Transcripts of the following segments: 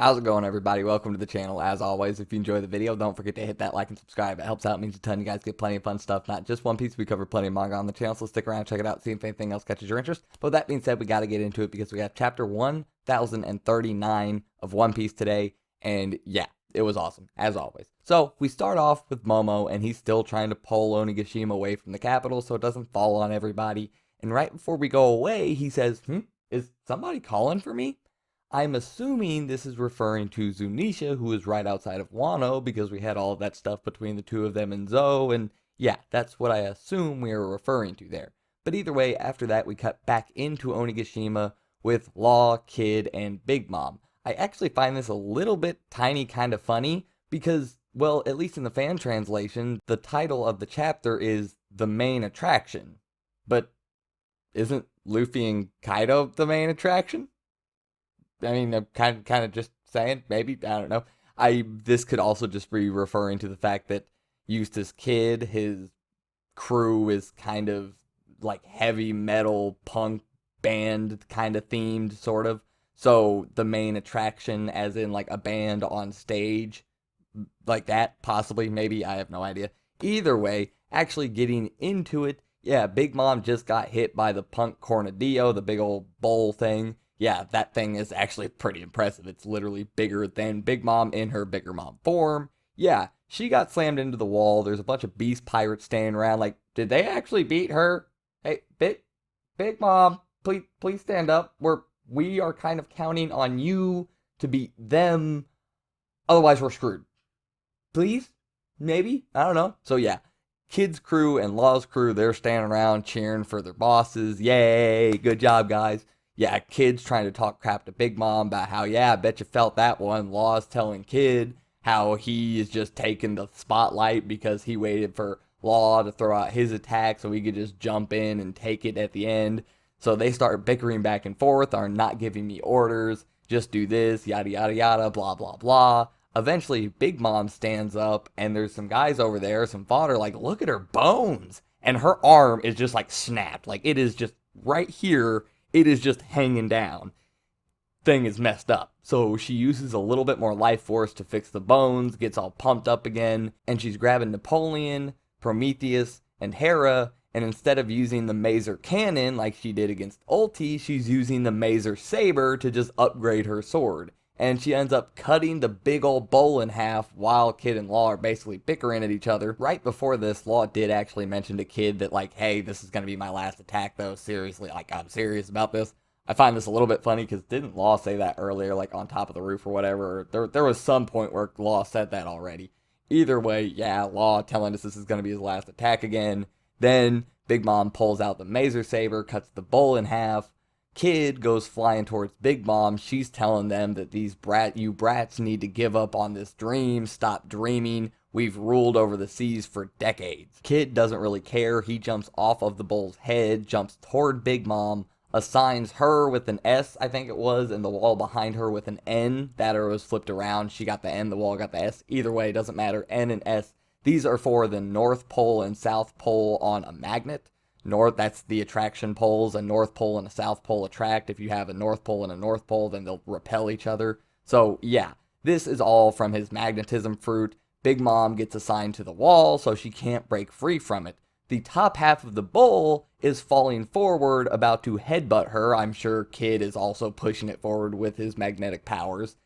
How's it going, everybody? Welcome to the channel. As always, if you enjoy the video, don't forget to hit that like and subscribe. It helps out, means a ton. You guys get plenty of fun stuff, not just One Piece. We cover plenty of manga on the channel, so stick around, check it out, see if anything else catches your interest. But with that being said, we got to get into it because we have chapter 1039 of One Piece today, and yeah, it was awesome, as always. So, we start off with Momo, and he's still trying to pull Onigashima away from the capital so it doesn't fall on everybody. And right before we go away, he says, is somebody calling for me? I'm assuming this is referring to Zunisha, who is right outside of Wano, because we had all of that stuff between the two of them and Zoe, and yeah, that's what I assume we are referring to there. But either way, after that, we cut back into Onigashima with Law, Kid, and Big Mom. I actually find this a little bit tiny kind of funny, because, well, at least in the fan translation, the title of the chapter is The Main Attraction. But isn't Luffy and Kaido the main attraction? I mean, I'm kind of just saying, maybe, I don't know. This could also just be referring to the fact that Eustace Kid, his crew is kind of like heavy metal punk band kind of themed, sort of. So the main attraction, as in like a band on stage, like that, possibly, maybe, I have no idea. Either way, actually getting into it, yeah, Big Mom just got hit by the punk Cornadillo, the big old bowl thing. Yeah, that thing is actually pretty impressive. It's literally bigger than Big Mom in her Bigger Mom form. Yeah, she got slammed into the wall. There's a bunch of beast pirates standing around. Like, did they actually beat her? Hey, Big Mom, please stand up. We are kind of counting on you to beat them. Otherwise, we're screwed. Please? Maybe? I don't know. So yeah, Kid's crew and Law's crew, they're standing around cheering for their bosses. Yay, good job, guys. Yeah, Kid's trying to talk crap to Big Mom about how, yeah, I bet you felt that one. Law's telling Kid how he is just taking the spotlight because he waited for Law to throw out his attack so he could just jump in and take it at the end. So they start bickering back and forth, are not giving me orders, just do this, yada yada yada, blah blah blah. Eventually, Big Mom stands up, and there's some guys over there, some fodder, like, look at her bones. And her arm is just like snapped. Like, it is just right here, it is just hanging down. Thing is messed up. So she uses a little bit more life force to fix the bones, gets all pumped up again, and she's grabbing Napoleon, Prometheus, and Hera, and instead of using the Mazer Cannon like she did against Ulti, she's using the Mazer Saber to just upgrade her sword. And she ends up cutting the big old bowl in half while Kid and Law are basically bickering at each other. Right before this, Law did actually mention to Kid that, like, hey, this is going to be my last attack, though. Seriously, like, I'm serious about this. I find this a little bit funny because didn't Law say that earlier, like on top of the roof or whatever? There was some point where Law said that already. Either way, yeah, Law telling us this is going to be his last attack again. Then Big Mom pulls out the Mazer Saber, cuts the bowl in half. Kid goes flying towards Big Mom. She's telling them that you brats need to give up on this dream, stop dreaming. We've ruled over the seas for decades. Kid doesn't really care. He jumps off of the bull's head, jumps toward Big Mom, assigns her with an S, I think it was, and the wall behind her with an N. That arrow was flipped around. She got the N, the wall got the S. Either way, it doesn't matter. N and S. These are for the North Pole and South Pole on a magnet. That's the attraction poles. A North Pole and a South Pole attract. If you have a North Pole and a North Pole, then they'll repel each other. So yeah, this is all from his magnetism fruit. Big Mom gets assigned to the wall, so she can't break free from it. The top half of the bowl is falling forward, about to headbutt her. I'm sure Kid is also pushing it forward with his magnetic powers.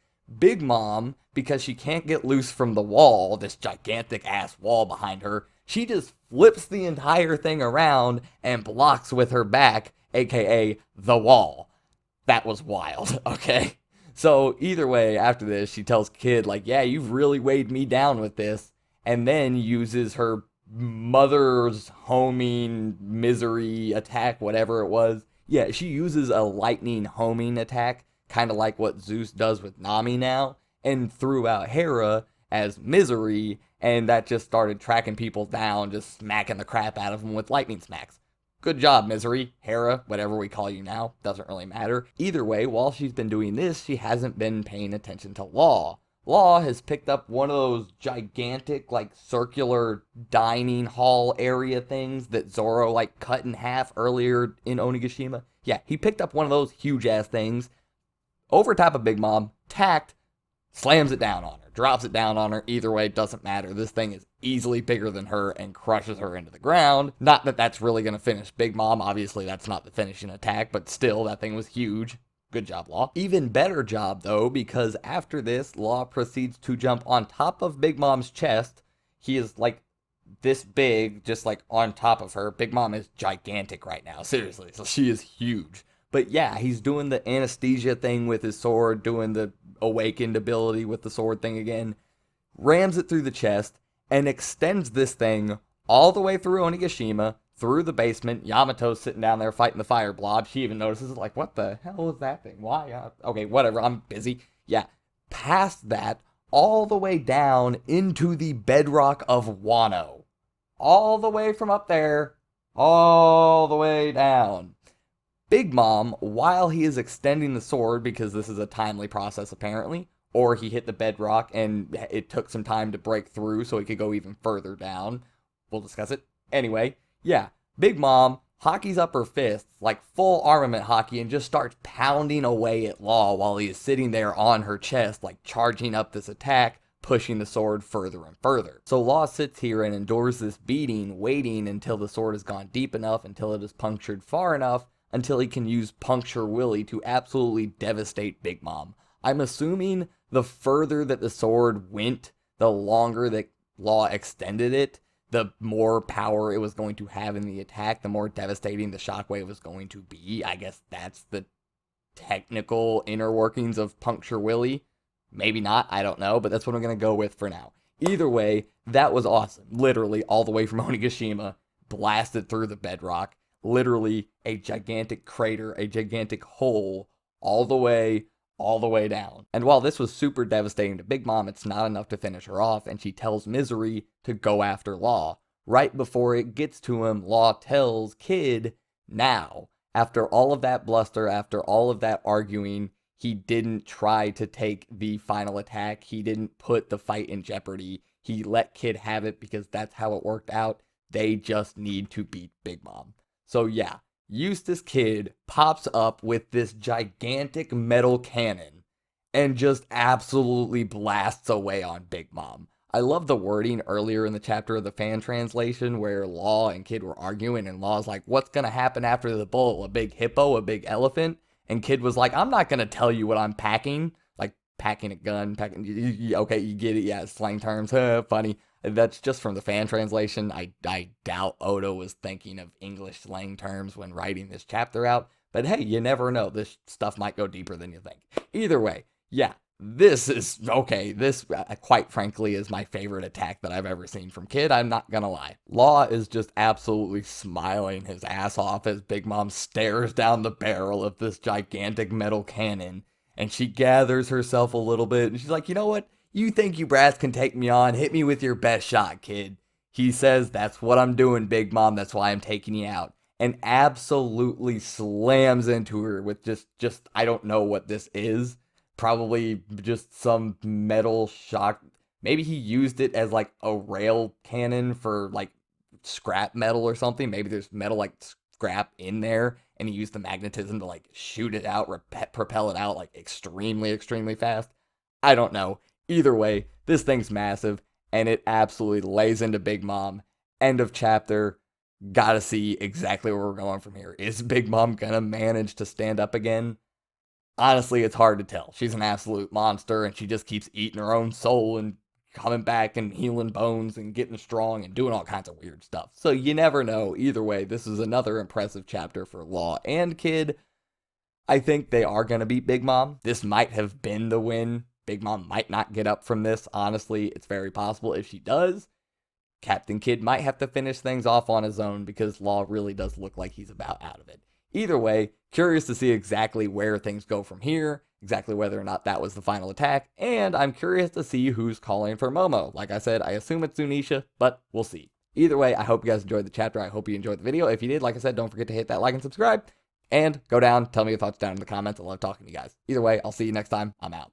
Big Mom, because she can't get loose from the wall, this gigantic ass wall behind her, she just flips the entire thing around and blocks with her back, aka the wall. That was wild, okay? So either way, after this, she tells Kid, like, yeah, you've really weighed me down with this, and then uses her mother's homing misery attack, whatever it was. Yeah, she uses a lightning homing attack, kind of like what Zeus does with Nami now, and threw out Hera as misery, and that just started tracking people down, just smacking the crap out of them with lightning smacks. Good job, Misery, Hera, whatever we call you now, doesn't really matter. Either way, while she's been doing this, she hasn't been paying attention to Law. Law has picked up one of those gigantic, like, circular dining hall area things that Zoro, like, cut in half earlier in Onigashima. Yeah, he picked up one of those huge-ass things over top of Big Mom, tacked, slams it down on her, drops it down on her. Either way, it doesn't matter. This thing is easily bigger than her and crushes her into the ground. Not that that's really going to finish Big Mom. Obviously, that's not the finishing attack, but still, that thing was huge. Good job, Law. Even better job, though, because after this, Law proceeds to jump on top of Big Mom's chest. He is like this big, just like on top of her. Big Mom is gigantic right now, seriously. So she is huge. But yeah, he's doing the anesthesia thing with his sword, doing the awakened ability with the sword thing again, rams it through the chest, and extends this thing all the way through Onigashima, through the basement. Yamato's sitting down there fighting the fire blob. She even notices, like, what the hell is that thing? Why? Okay, whatever, I'm busy. Yeah, past that, all the way down into the bedrock of Wano. All the way from up there, all the way down. Big Mom, while he is extending the sword, because this is a timely process apparently, or he hit the bedrock and it took some time to break through so he could go even further down. We'll discuss it. Anyway, yeah, Big Mom hockeys up her fists, like full armament hockey, and just starts pounding away at Law while he is sitting there on her chest, like charging up this attack, pushing the sword further and further. So Law sits here and endures this beating, waiting until the sword has gone deep enough, until it is punctured far enough, until he can use Puncture Willie to absolutely devastate Big Mom. I'm assuming the further that the sword went, the longer that Law extended it, the more power it was going to have in the attack, the more devastating the shockwave was going to be. I guess that's the technical inner workings of Puncture Willie. Maybe not, I don't know, but that's what I'm going to go with for now. Either way, that was awesome. Literally, all the way from Onigashima, blasted through the bedrock. Literally, a gigantic crater, a gigantic hole, all the way down. And while this was super devastating to Big Mom, it's not enough to finish her off, and she tells Misery to go after Law. Right before it gets to him, Law tells Kid, now. After all of that bluster, after all of that arguing, he didn't try to take the final attack. He didn't put the fight in jeopardy. He let Kid have it because that's how it worked out. They just need to beat Big Mom. So yeah, Eustace Kid pops up with this gigantic metal cannon and just absolutely blasts away on Big Mom. I love the wording earlier in the chapter of the fan translation where Law and Kid were arguing, and Law's like, what's gonna happen after the bull? A big hippo? A big elephant? And Kid was like, I'm not gonna tell you what I'm packing. Like, packing a gun, okay, you get it, yeah, slang terms, funny. That's just from the fan translation. I doubt Oda was thinking of English slang terms when writing this chapter out. But hey, you never know. This stuff might go deeper than you think. Either way, yeah, this is, okay, this, quite frankly, is my favorite attack that I've ever seen from Kid. I'm not gonna lie. Law is just absolutely smiling his ass off as Big Mom stares down the barrel of this gigantic metal cannon. And she gathers herself a little bit, and she's like, you know what? You think you brats can take me on? Hit me with your best shot, Kid. He says, that's what I'm doing, Big Mom. That's why I'm taking you out. And absolutely slams into her with just I don't know what this is. Probably just some metal shock. Maybe he used it as like a rail cannon for like scrap metal or something. Maybe there's metal like scrap in there, and he used the magnetism to like shoot it out, propel it out like extremely, extremely fast. I don't know. Either way, this thing's massive, and it absolutely lays into Big Mom. End of chapter. Gotta see exactly where we're going from here. Is Big Mom gonna manage to stand up again? Honestly, it's hard to tell. She's an absolute monster, and she just keeps eating her own soul and coming back and healing bones and getting strong and doing all kinds of weird stuff. So you never know. Either way, this is another impressive chapter for Law and Kid. I think they are gonna beat Big Mom. This might have been the win. Big Mom might not get up from this. Honestly, it's very possible. If she does, Captain Kid might have to finish things off on his own because Law really does look like he's about out of it. Either way, curious to see exactly where things go from here, exactly whether or not that was the final attack, and I'm curious to see who's calling for Momo. Like I said, I assume it's Zunisha, but we'll see. Either way, I hope you guys enjoyed the chapter. I hope you enjoyed the video. If you did, like I said, don't forget to hit that like and subscribe. And go down, tell me your thoughts down in the comments. I love talking to you guys. Either way, I'll see you next time. I'm out.